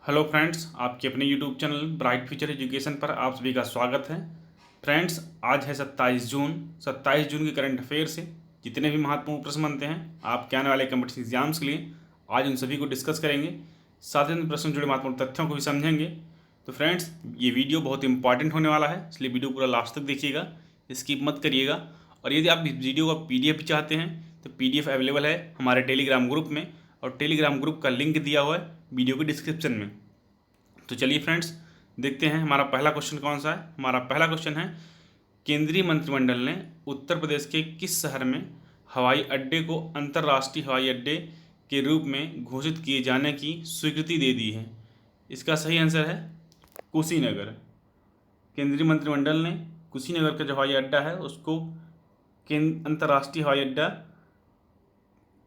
Hello friends, आपके अपने YouTube channel bright future education पर आप सभी का स्वागत है। फ्रेंड्स, आज है 27 जून के करंट अफेयर से जितने भी महत्वपूर्ण प्रश्न बनते हैं आपके आने वाले कॉम्पिटिटिव एग्जाम्स के लिए, आज उन सभी को डिस्कस करेंगे। साथ ही उन प्रश्न जुड़े महत्वपूर्ण तथ्यों को भी समझेंगे। तो फ्रेंड्स, ये वीडियो बहुत इंपॉर्टेंट होने वाला है, इसलिए वीडियो पूरा लास्ट तक देखिएगा, स्किप मत करिएगा। और यदि आप इस वीडियो का PDF भी चाहते हैं तो PDF अवेलेबल है हमारे टेलीग्राम ग्रुप में, और टेलीग्राम ग्रुप का लिंक दिया हुआ है वीडियो के डिस्क्रिप्शन में। तो चलिए फ्रेंड्स, देखते हैं हमारा पहला क्वेश्चन कौन सा है। हमारा पहला क्वेश्चन है, केंद्रीय मंत्रिमंडल ने उत्तर प्रदेश के किस शहर में हवाई अड्डे को अंतर्राष्ट्रीय हवाई अड्डे के रूप में घोषित किए जाने की स्वीकृति दे दी है। इसका सही आंसर है कुशीनगर। केंद्रीय मंत्रिमंडल ने कुशीनगर का जो हवाई अड्डा है उसको अंतर्राष्ट्रीय हवाई अड्डा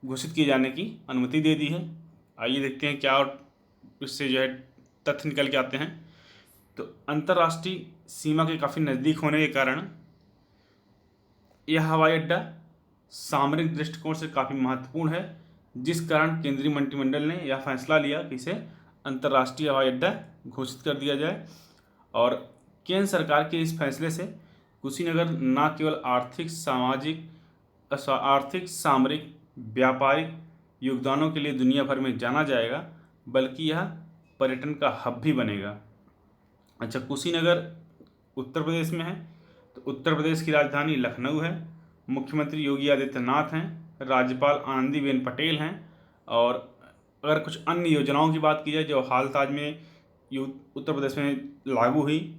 घोषित किए जाने की अनुमति दे दी है। आइए देखते हैं क्या और इससे जो है तथ्य निकल के आते हैं। तो अंतर्राष्ट्रीय सीमा के काफ़ी नज़दीक होने के कारण यह हवाई अड्डा सामरिक दृष्टिकोण से काफ़ी महत्वपूर्ण है, जिस कारण केंद्रीय मंत्रिमंडल ने यह फैसला लिया कि इसे अंतर्राष्ट्रीय हवाई अड्डा घोषित कर दिया जाए। और केंद्र सरकार के इस फैसले से कुशीनगर न केवल आर्थिक, सामरिक, व्यापारिक योगदानों के लिए दुनिया भर में जाना जाएगा, बल्कि यह पर्यटन का हब भी बनेगा। अच्छा, कुशीनगर उत्तर प्रदेश में है, तो उत्तर प्रदेश की राजधानी लखनऊ है। मुख्यमंत्री योगी आदित्यनाथ हैं, राज्यपाल आनंदीबेन पटेल हैं। और अगर कुछ अन्य योजनाओं की बात की जाए जो हाल में उत्तर प्रदेश में लागू हुई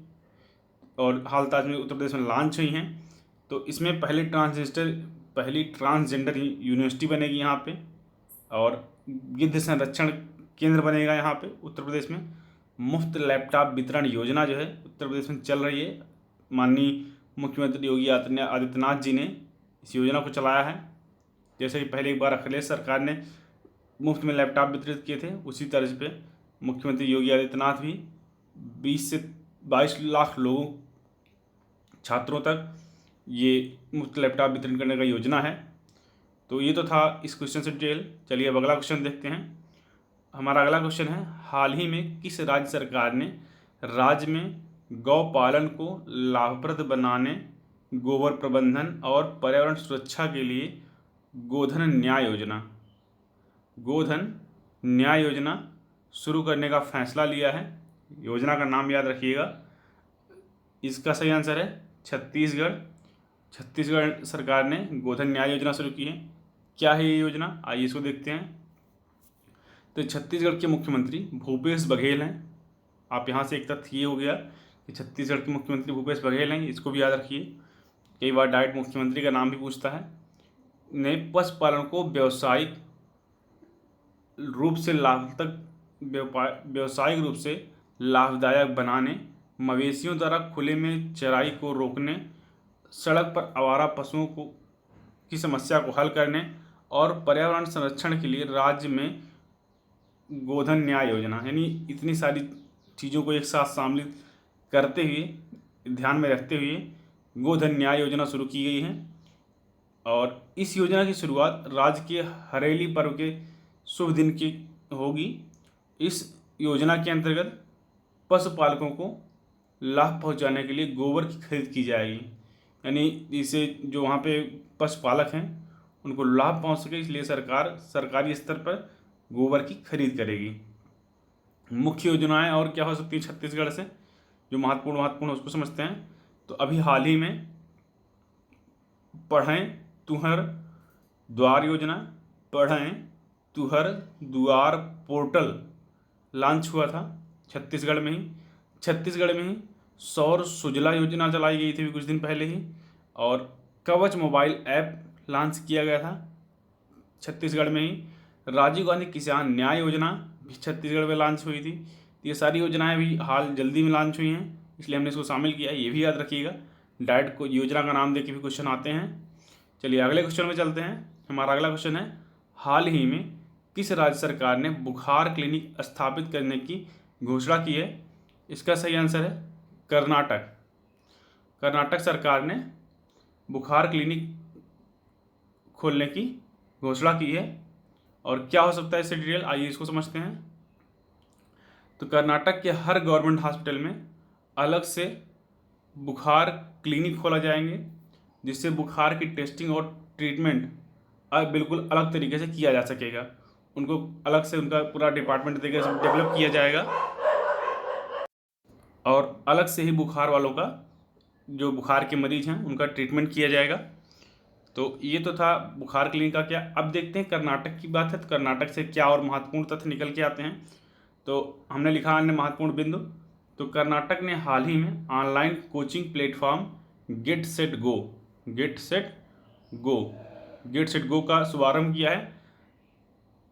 और हाल में उत्तर प्रदेश में लॉन्च हुई हैं, तो इसमें पहली ट्रांसजेंडर यूनिवर्सिटी बनेगी यहाँ पे, और गिद्ध संरक्षण केंद्र बनेगा यहाँ पे उत्तर प्रदेश में। मुफ्त लैपटॉप वितरण योजना जो है उत्तर प्रदेश में चल रही है। माननीय मुख्यमंत्री योगी आदित्यनाथ जी ने इस योजना को चलाया है। जैसे कि पहले एक बार अखिलेश सरकार ने मुफ्त में लैपटॉप वितरित किए थे, उसी तर्ज पे मुख्यमंत्री योगी आदित्यनाथ भी 20 से 22 लाख लोगों छात्रों तक ये मुफ्त लैपटॉप वितरण करने का योजना है। तो ये तो था इस क्वेश्चन से डिटेल। चलिए अब अगला क्वेश्चन देखते हैं। हमारा अगला क्वेश्चन है, हाल ही में किस राज्य सरकार ने राज्य में गौपालन को लाभप्रद बनाने, गोबर प्रबंधन और पर्यावरण सुरक्षा के लिए गोधन न्याय योजना शुरू करने का फैसला लिया है। योजना का नाम याद रखिएगा। इसका सही आंसर है छत्तीसगढ़ सरकार ने गोधन न्याय योजना शुरू की है। क्या है ये योजना, आइए इसको देखते हैं। तो छत्तीसगढ़ के मुख्यमंत्री भूपेश बघेल हैं। आप यहाँ से एक तथ्य ये हो गया कि छत्तीसगढ़ के मुख्यमंत्री भूपेश बघेल हैं, इसको भी याद रखिए। कई बार डायरेक्ट मुख्यमंत्री का नाम भी पूछता है। ने पशुपालन को व्यावसायिक रूप से लाभदायक बनाने, मवेशियों द्वारा खुले में चराई को रोकने, सड़क पर आवारा पशुओं की समस्या को हल करने और पर्यावरण संरक्षण के लिए राज्य में गोधन न्याय योजना, यानी इतनी सारी चीज़ों को एक साथ सम्मिलित करते हुए, ध्यान में रखते हुए गोधन न्याय योजना शुरू की गई है। और इस योजना की शुरुआत राज्य के हरेली पर्व के शुभ दिन की होगी। इस योजना के अंतर्गत पशुपालकों को लाभ पहुंचाने के लिए गोबर की खरीद की जाएगी, यानी इसे जो वहाँ पे पशुपालक हैं उनको लाभ पहुंच सके, इसलिए सरकार सरकारी स्तर पर गोबर की खरीद करेगी। मुख्य योजनाएं और क्या हो सकती है छत्तीसगढ़ से, जो महत्वपूर्ण उसको समझते हैं। तो अभी हाल ही में पढ़ें तुहर द्वार योजना, पढ़ें तुहर द्वार पोर्टल लॉन्च हुआ था छत्तीसगढ़ में ही। सौर सुजला योजना चलाई गई थी कुछ दिन पहले ही। और कवच मोबाइल ऐप लॉन्च किया गया था छत्तीसगढ़ में ही। राजीव गांधी किसान न्याय योजना भी छत्तीसगढ़ में लॉन्च हुई थी। ये सारी योजनाएं भी जल्दी में लॉन्च हुई हैं, इसलिए हमने इसको शामिल किया। ये भी याद रखिएगा, डायरेक्ट को योजना का नाम दे के भी क्वेश्चन आते हैं। चलिए अगले क्वेश्चन में चलते हैं। हमारा अगला क्वेश्चन है, हाल ही में किस राज्य सरकार ने बुखार क्लिनिक स्थापित करने की घोषणा की है। इसका सही आंसर है कर्नाटक सरकार ने बुखार क्लिनिक खोलने की घोषणा की है। और क्या हो सकता है इससे डिटेल, आइए इसको समझते हैं। तो कर्नाटक के हर गवर्नमेंट हॉस्पिटल में अलग से बुखार क्लिनिक खोला जाएंगे, जिससे बुखार की टेस्टिंग और ट्रीटमेंट बिल्कुल अलग तरीके से किया जा सकेगा। उनको अलग से उनका पूरा डिपार्टमेंट तरीके से डेवलप किया जाएगा और अलग से ही बुखार वालों का, जो बुखार के मरीज हैं, उनका ट्रीटमेंट किया जाएगा। तो ये तो था बुखार क्लिनिक का। क्या अब देखते हैं कर्नाटक की बात है, तो कर्नाटक से क्या और महत्वपूर्ण तथ्य निकल के आते हैं। तो हमने लिखा अन्य महत्वपूर्ण बिंदु। तो कर्नाटक ने हाल ही में online coaching platform get set go का शुभारंभ किया है।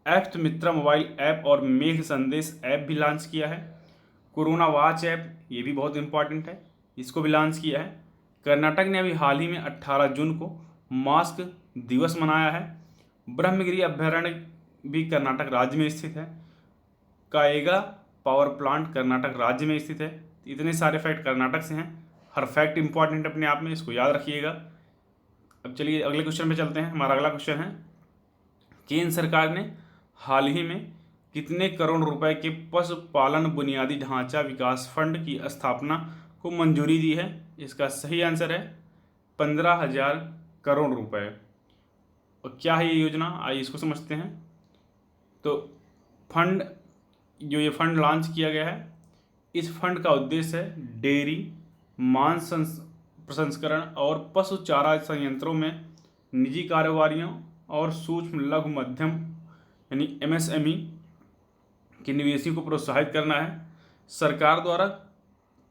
ऐप्त मित्रा मोबाइल ऐप और मेघ संदेश ऐप भी लॉन्च किया है। कोरोना वॉच ऐप, ये भी बहुत इंपॉर्टेंट है, इसको भी लॉन्च किया है। कर्नाटक ने अभी हाल ही में 18 जून को मास्क दिवस मनाया है। ब्रह्मगिरी अभ्यारण्य भी कर्नाटक राज्य में स्थित है। काएगा पावर प्लांट कर्नाटक राज्य में स्थित है। इतने सारे फैक्ट कर्नाटक से हैं। हर फैक्ट इंपॉर्टेंट अपने आप में, इसको याद रखिएगा। अब चलिए अगले क्वेश्चन पे चलते हैं। हमारा अगला क्वेश्चन है, केंद्र सरकार ने हाल ही में कितने करोड़ रुपए के पशुपालन बुनियादी ढांचा विकास फंड की स्थापना को मंजूरी दी है? इसका सही आंसर है 15,000 करोड़ रुपए। और क्या है ये योजना, आइए इसको समझते हैं। तो फंड, जो ये फंड लॉन्च किया गया है, इस फंड का उद्देश्य है डेयरी, मांस प्रसंस्करण और पशु चारा संयंत्रों में निजी कारोबारियों और सूक्ष्म लघु मध्यम यानी MSME के निवेशों को प्रोत्साहित करना है। सरकार द्वारा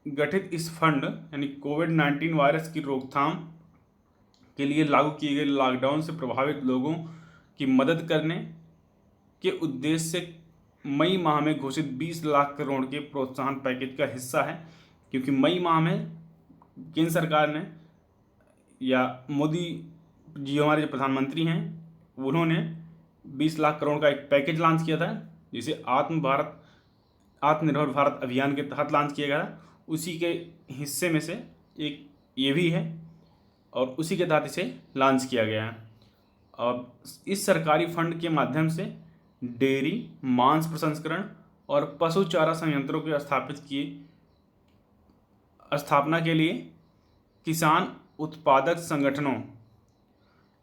गठित इस फंड यानी कोविड-19 वायरस की रोकथाम के लिए लागू किए गए लॉकडाउन से प्रभावित लोगों की मदद करने के उद्देश्य से मई माह में घोषित 20 लाख करोड़ के प्रोत्साहन पैकेज का हिस्सा है। क्योंकि मई माह में केंद्र सरकार ने, या मोदी जी हमारे जो प्रधानमंत्री हैं, उन्होंने 20 लाख करोड़ का एक पैकेज लॉन्च किया था, जिसे आत्मनिर्भर भारत अभियान के तहत लॉन्च किया गया था। उसी के हिस्से में से एक ये भी है और उसी के तहत इसे लॉन्च किया गया है। और इस सरकारी फंड के माध्यम से डेयरी, मांस प्रसंस्करण और पशु चारा संयंत्रों के स्थापना के लिए किसान उत्पादक संगठनों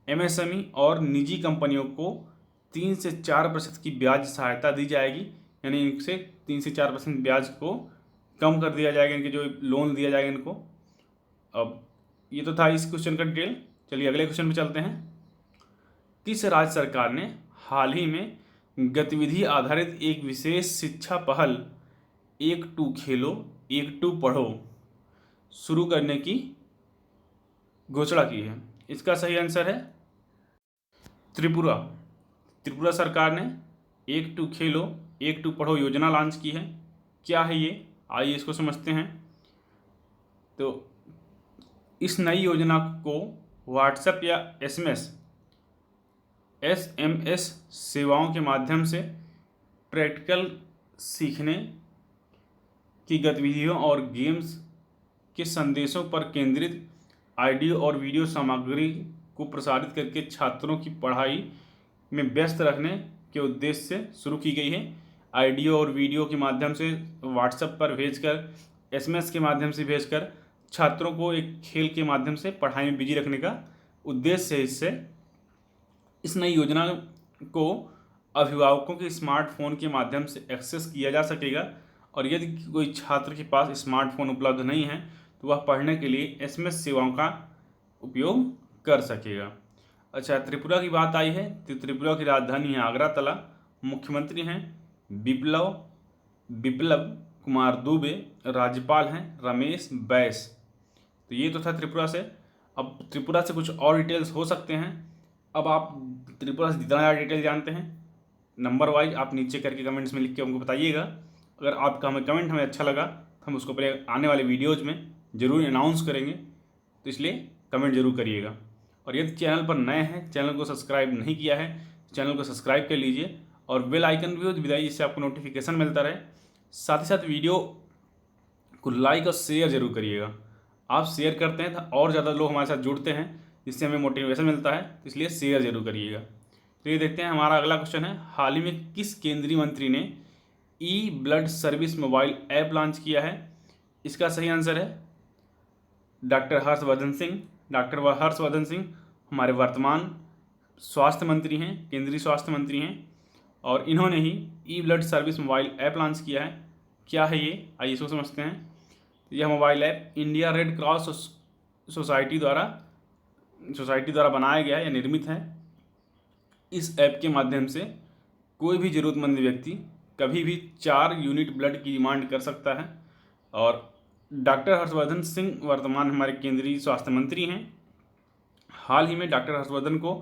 MSME और निजी कंपनियों को 3 से 4% की ब्याज सहायता दी जाएगी। यानी इनसे 3 से 4% ब्याज को कम कर दिया जाएगा, इनके जो लोन दिया जाएगा इनको। अब ये तो था इस क्वेश्चन का डिटेल। चलिए अगले क्वेश्चन पे चलते हैं। किस राज्य सरकार ने हाल ही में गतिविधि आधारित एक विशेष शिक्षा पहल 1-2 खेलो 1-2 पढ़ो शुरू करने की घोषणा की है? इसका सही आंसर है त्रिपुरा सरकार ने 1-2 खेलो 1-2 पढ़ो योजना लॉन्च की है। क्या है ये, आइए इसको समझते हैं। तो इस नई योजना को व्हाट्सएप या SMS सेवाओं के माध्यम से प्रैक्टिकल सीखने की गतिविधियों और गेम्स के संदेशों पर केंद्रित ऑडियो और वीडियो सामग्री को प्रसारित करके छात्रों की पढ़ाई में व्यस्त रखने के उद्देश्य से शुरू की गई है। ऑडियो और वीडियो के माध्यम से व्हाट्सएप पर भेजकर, SMS के माध्यम से भेजकर छात्रों को एक खेल के माध्यम से पढ़ाई में बिजी रखने का उद्देश्य है। इससे इस नई योजना को अभिभावकों के स्मार्टफोन के माध्यम से एक्सेस किया जा सकेगा। और यदि कोई छात्र के पास स्मार्टफोन उपलब्ध नहीं है तो वह पढ़ने के लिए SMS सेवाओं का उपयोग कर सकेगा। अच्छा, त्रिपुरा की बात आई है तो त्रिपुरा की राजधानी है आगरातला। मुख्यमंत्री हैं बिप्लब कुमार दुबे, राज्यपाल हैं रमेश बैस। तो ये तो था त्रिपुरा से। अब त्रिपुरा से कुछ और डिटेल्स हो सकते हैं। अब आप त्रिपुरा से जितना ज़्यादा डिटेल जानते हैं, नंबर वाइज आप नीचे करके कमेंट्स में लिख के हमको बताइएगा। अगर आपका कमेंट हमें अच्छा लगा तो हम उसको पहले आने वाले वीडियोज़ में ज़रूर अनाउंस करेंगे, तो इसलिए कमेंट जरूर करिएगा। और यदि चैनल पर नए हैं, चैनल को सब्सक्राइब नहीं किया है, चैनल को सब्सक्राइब कर लीजिए और बेल आइकन भी दबाइए, जिससे आपको नोटिफिकेशन मिलता रहे। साथ ही साथ वीडियो को लाइक और शेयर जरूर करिएगा। आप शेयर करते हैं तो और ज़्यादा लोग हमारे साथ जुड़ते हैं, जिससे हमें मोटिवेशन मिलता है, इसलिए शेयर जरूर करिएगा। तो ये देखते हैं हमारा अगला क्वेश्चन है, हाल ही में किस केंद्रीय मंत्री ने e blood service mobile app launch किया है? इसका सही आंसर है डॉक्टर हर्षवर्धन सिंह। डॉक्टर हर्षवर्धन सिंह हमारे वर्तमान स्वास्थ्य मंत्री हैं, केंद्रीय स्वास्थ्य मंत्री हैं, और इन्होंने ही e blood service mobile app launch किया है। क्या है ये, आइए इसको समझते हैं। यह mobile app India red cross society द्वारा बनाया गया है या निर्मित है। इस ऐप के माध्यम से कोई भी ज़रूरतमंद व्यक्ति कभी भी 4 यूनिट ब्लड की डिमांड कर सकता है। और डॉक्टर हर्षवर्धन सिंह वर्तमान हमारे केंद्रीय स्वास्थ्य मंत्री हैं। हाल ही में डॉक्टर हर्षवर्धन को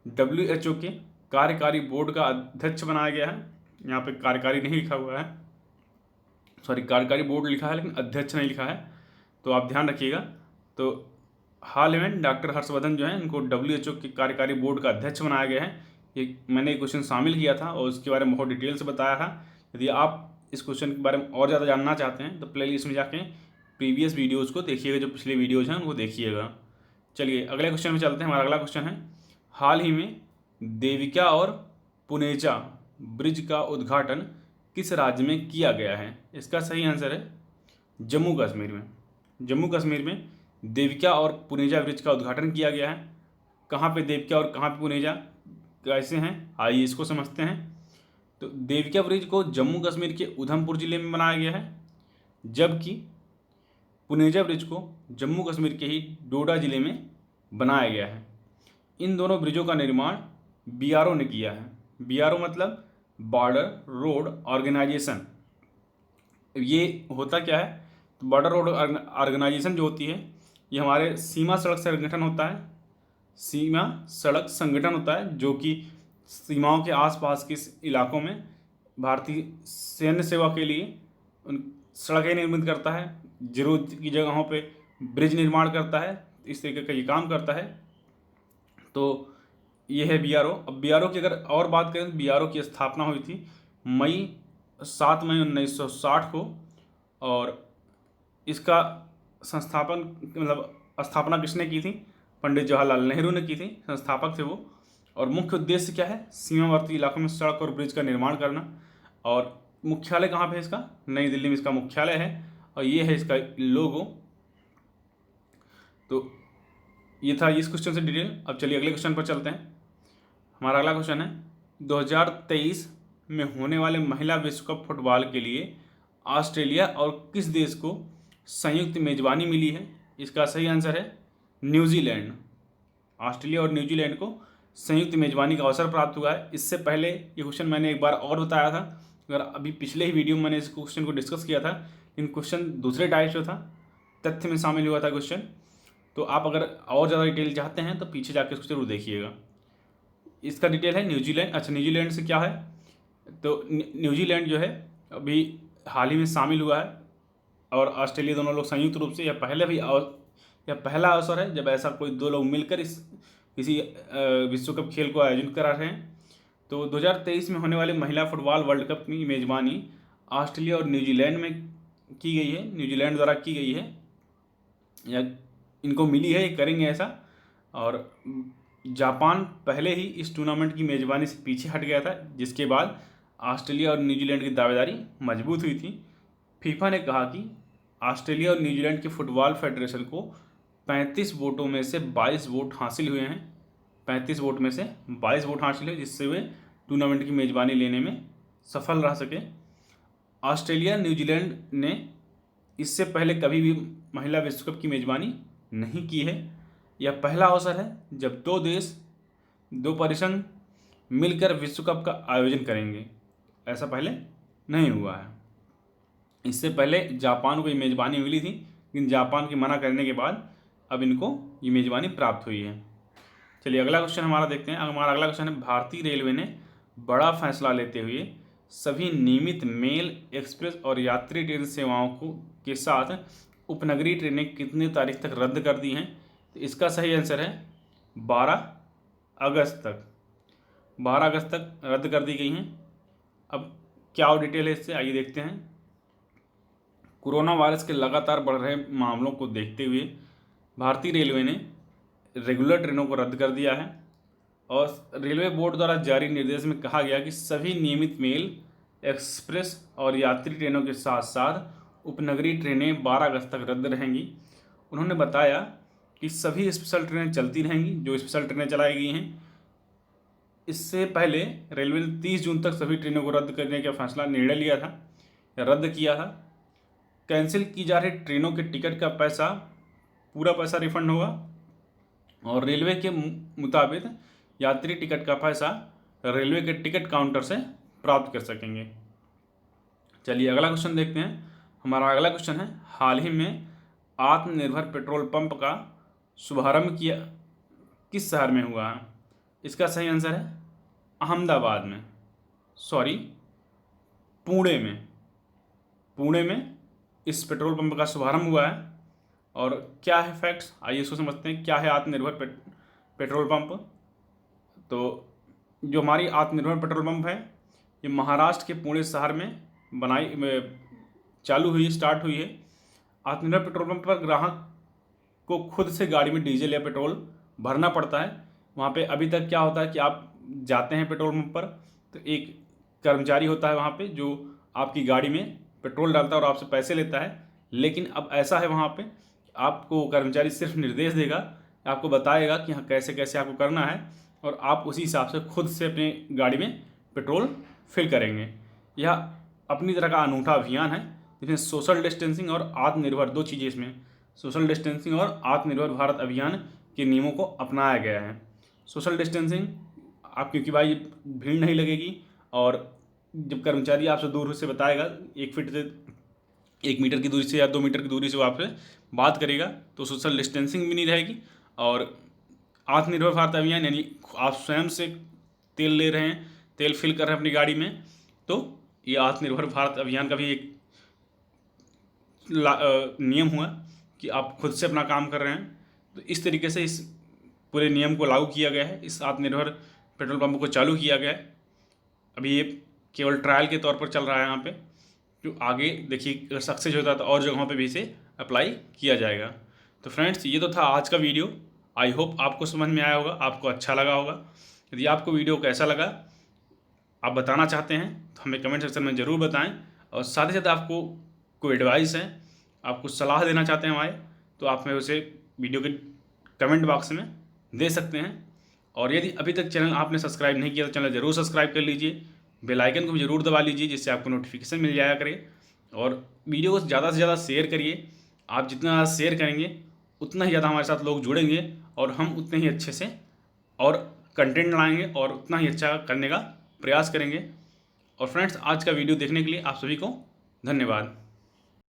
WHO के कार्यकारी बोर्ड का अध्यक्ष बनाया गया है। यहाँ पे कार्यकारी नहीं लिखा हुआ है, सॉरी कार्यकारी बोर्ड लिखा है लेकिन अध्यक्ष नहीं लिखा है, तो आप ध्यान रखिएगा। तो हाल में डॉक्टर हर्षवर्धन जो है उनको WHO के कार्यकारी बोर्ड का अध्यक्ष बनाया गया है। ये मैंने एक क्वेश्चन शामिल किया था और उसके बारे में बहुत डिटेल से बताया था। यदि आप इस क्वेश्चन के बारे में और ज़्यादा जानना चाहते हैं तो प्लेलिस्ट में जाके प्रीवियस वीडियोज़ को देखिएगा, जो पिछले वीडियोज़ हैं उनको देखिएगा। चलिए अगले क्वेश्चन में चलते हैं। हमारा अगला क्वेश्चन है, हाल ही में देविका और पुनेजा ब्रिज का उद्घाटन किस राज्य में किया गया है? इसका सही आंसर है जम्मू कश्मीर में। जम्मू कश्मीर में देविका और पुनेजा ब्रिज का उद्घाटन किया गया है। कहाँ पे देविका और कहाँ पे पुनेजा कैसे हैं, आइए इसको समझते हैं। तो देविका ब्रिज को जम्मू कश्मीर के उधमपुर ज़िले में बनाया गया है, जबकि पुनेजा ब्रिज को जम्मू कश्मीर के ही डोडा ज़िले में बनाया गया है। इन दोनों ब्रिजों का निर्माण BRO ने किया है। BRO मतलब बॉर्डर रोड ऑर्गेनाइजेशन। ये होता क्या है, तो बॉर्डर रोड ऑर्गेनाइजेशन जो होती है ये हमारे सीमा सड़क संगठन होता है। सीमा सड़क संगठन होता है जो कि सीमाओं के आसपास के इलाकों में भारतीय सैन्य सेवा के लिए उन सड़कें निर्मित करता है, जरूरत की जगहों पे ब्रिज निर्माण करता है, इस तरीके का ये काम करता है। तो ये है BRO। अब BRO की अगर और बात करें तो BRO की स्थापना हुई थी 7 मई 1960 को, और इसका संस्थापन मतलब स्थापना किसने की थी, पंडित जवाहरलाल नेहरू ने की थी, संस्थापक थे वो। और मुख्य उद्देश्य क्या है, सीमावर्ती इलाकों में सड़क और ब्रिज का निर्माण करना। और मुख्यालय कहाँ पे है इसका, नई दिल्ली में इसका मुख्यालय है, और ये है इसका लोगो। तो ये था इस क्वेश्चन से डिटेल। अब चलिए अगले क्वेश्चन पर चलते हैं। हमारा अगला क्वेश्चन है, 2023 में होने वाले महिला विश्व कप फुटबॉल के लिए ऑस्ट्रेलिया और किस देश को संयुक्त मेजबानी मिली है? इसका सही आंसर है न्यूजीलैंड। ऑस्ट्रेलिया और न्यूजीलैंड को संयुक्त मेजबानी का अवसर प्राप्त हुआ है। इससे पहले ये क्वेश्चन मैंने एक बार और बताया था, अगर अभी पिछले ही वीडियो में मैंने इस क्वेश्चन को डिस्कस किया था, इन क्वेश्चन दूसरे टाइप से था, तथ्य में शामिल हुआ था क्वेश्चन। तो आप अगर और ज़्यादा डिटेल चाहते हैं तो पीछे जाकर इसको जरूर देखिएगा। इसका डिटेल है न्यूजीलैंड। अच्छा, न्यूजीलैंड से क्या है, तो न्यूजीलैंड जो है अभी हाल ही में शामिल हुआ है, और ऑस्ट्रेलिया दोनों लोग संयुक्त रूप से, यह पहला अवसर है जब ऐसा कोई दो लोग मिलकर किसी विश्व कप खेल को आयोजित करा रहे हैं। तो 2023 में होने वाले महिला फुटबॉल वर्ल्ड कप की मेजबानी ऑस्ट्रेलिया और न्यूजीलैंड में की गई है, न्यूजीलैंड द्वारा की गई है, या इनको मिली है, ये करेंगे ऐसा। और जापान पहले ही इस टूर्नामेंट की मेजबानी से पीछे हट गया था, जिसके बाद ऑस्ट्रेलिया और न्यूजीलैंड की दावेदारी मजबूत हुई थी। फीफा ने कहा कि ऑस्ट्रेलिया और न्यूजीलैंड के फुटबॉल फेडरेशन को 35 वोटों में से 22 वोट हासिल हुए हैं। 35 वोट में से 22 वोट हासिल हुए, जिससे वे टूर्नामेंट की मेजबानी लेने में सफल रह सके। ऑस्ट्रेलिया न्यूजीलैंड ने इससे पहले कभी भी महिला विश्व कप की मेजबानी नहीं की है। यह पहला अवसर है जब दो परिसंघ मिलकर विश्व कप का आयोजन करेंगे, ऐसा पहले नहीं हुआ है। इससे पहले जापान को ये मेज़बानी मिली थी, लेकिन जापान के मना करने के बाद अब इनको ये मेज़बानी प्राप्त हुई है। चलिए अगला क्वेश्चन हमारा देखते हैं। हमारा अगला क्वेश्चन है, भारतीय रेलवे ने बड़ा फैसला लेते हुए सभी नियमित मेल, एक्सप्रेस और यात्री ट्रेन सेवाओं के साथ उपनगरीय ट्रेनें कितनी तारीख तक रद्द कर दी हैं? तो इसका सही आंसर है 12 अगस्त तक। 12 अगस्त तक रद्द कर दी गई हैं। अब क्या और डिटेल है इससे, आइए देखते हैं। कोरोना वायरस के लगातार बढ़ रहे मामलों को देखते हुए भारतीय रेलवे ने रेगुलर ट्रेनों को रद्द कर दिया है, और रेलवे बोर्ड द्वारा जारी निर्देश में कहा गया कि सभी नियमित मेल, एक्सप्रेस और यात्री ट्रेनों के साथ साथ उपनगरीय ट्रेनें 12 अगस्त तक रद्द रहेंगी। उन्होंने बताया कि सभी स्पेशल ट्रेनें चलती रहेंगी जो स्पेशल ट्रेनें चलाई गई हैं। इससे पहले रेलवे ने 30 जून तक सभी ट्रेनों को रद्द करने का फैसला निर्णय लिया था या रद्द किया था। कैंसिल की जा रही ट्रेनों के टिकट का पूरा पैसा रिफंड होगा और रेलवे के मुताबिक यात्री टिकट का पैसा रेलवे के टिकट काउंटर से प्राप्त कर सकेंगे। चलिए अगला क्वेश्चन देखते हैं। हमारा अगला क्वेश्चन है, हाल ही में आत्मनिर्भर पेट्रोल पंप का शुभारंभ किया किस शहर में हुआ है? इसका सही आंसर है अहमदाबाद में, सॉरी पुणे में इस पेट्रोल पंप का शुभारंभ हुआ है। और क्या है फैक्ट्स, आइए इसको समझते हैं। क्या है आत्मनिर्भर पेट्रोल पंप? तो जो हमारी आत्मनिर्भर पेट्रोल पंप है ये महाराष्ट्र के पुणे शहर में स्टार्ट हुई है। आत्मनिर्भर पेट्रोल पंप पर ग्राहक को खुद से गाड़ी में डीजल या पेट्रोल भरना पड़ता है। वहाँ पे अभी तक क्या होता है कि आप जाते हैं पेट्रोल पंप पर तो एक कर्मचारी होता है वहाँ पे जो आपकी गाड़ी में पेट्रोल डालता है और आपसे पैसे लेता है। लेकिन अब ऐसा है वहाँ पे आपको कर्मचारी सिर्फ निर्देश देगा, आपको बताएगा कि हाँ कैसे कैसे आपको करना है और आप उसी हिसाब से खुद से अपनी गाड़ी में पेट्रोल फिल करेंगे। यह अपनी तरह का अनूठा अभियान है जिसमें सोशल डिस्टेंसिंग और आत्मनिर्भर दो चीज़ें, इसमें सोशल डिस्टेंसिंग और आत्मनिर्भर भारत अभियान के नियमों को अपनाया गया है। सोशल डिस्टेंसिंग आप क्योंकि भाई भीड़ नहीं लगेगी और जब कर्मचारी आपसे दूर से बताएगा 1 फीट से 1 मीटर की दूरी से या 2 मीटर की दूरी से वो आपसे बात करेगा तो सोशल डिस्टेंसिंग भी नहीं रहेगी। और आत्मनिर्भर भारत अभियान यानी आप स्वयं से तेल ले रहे हैं, तेल फिल कर रहे हैं अपनी गाड़ी में, तो ये आत्मनिर्भर भारत अभियान का भी एक नियम हुआ कि आप खुद से अपना काम कर रहे हैं। तो इस तरीके से इस पूरे नियम को लागू किया गया है, इस आत्मनिर्भर पेट्रोल पंप को चालू किया गया है। अभी ये केवल ट्रायल के तौर पर चल रहा है यहाँ पे, जो आगे देखिए अगर सक्सेस होता है तो और जगहों पे भी इसे अप्लाई किया जाएगा। तो फ्रेंड्स ये तो था आज का वीडियो। आई होप आपको समझ में आया होगा, आपको अच्छा लगा होगा। यदि आपको वीडियो कैसा लगा आप बताना चाहते हैं तो हमें कमेंट सेक्शन में ज़रूर बताएं। और साथ ही साथ आपको कोई एडवाइस है, आप कुछ सलाह देना चाहते हैं हमारे, तो आप हमें उसे वीडियो के कमेंट बॉक्स में दे सकते हैं। और यदि अभी तक चैनल आपने सब्सक्राइब नहीं किया तो चैनल ज़रूर सब्सक्राइब कर लीजिए, बेल आइकन को भी ज़रूर दबा लीजिए जिससे आपको नोटिफिकेशन मिल जाया करे। और वीडियो को ज़्यादा से ज़्यादा शेयर करिए, आप जितना ज़्यादा शेयर करेंगे उतना ही ज़्यादा हमारे साथ लोग जुड़ेंगे और हम उतने ही अच्छे से और कंटेंट लाएंगे और उतना ही अच्छा करने का प्रयास करेंगे। और फ्रेंड्स आज का वीडियो देखने के लिए आप सभी को धन्यवाद।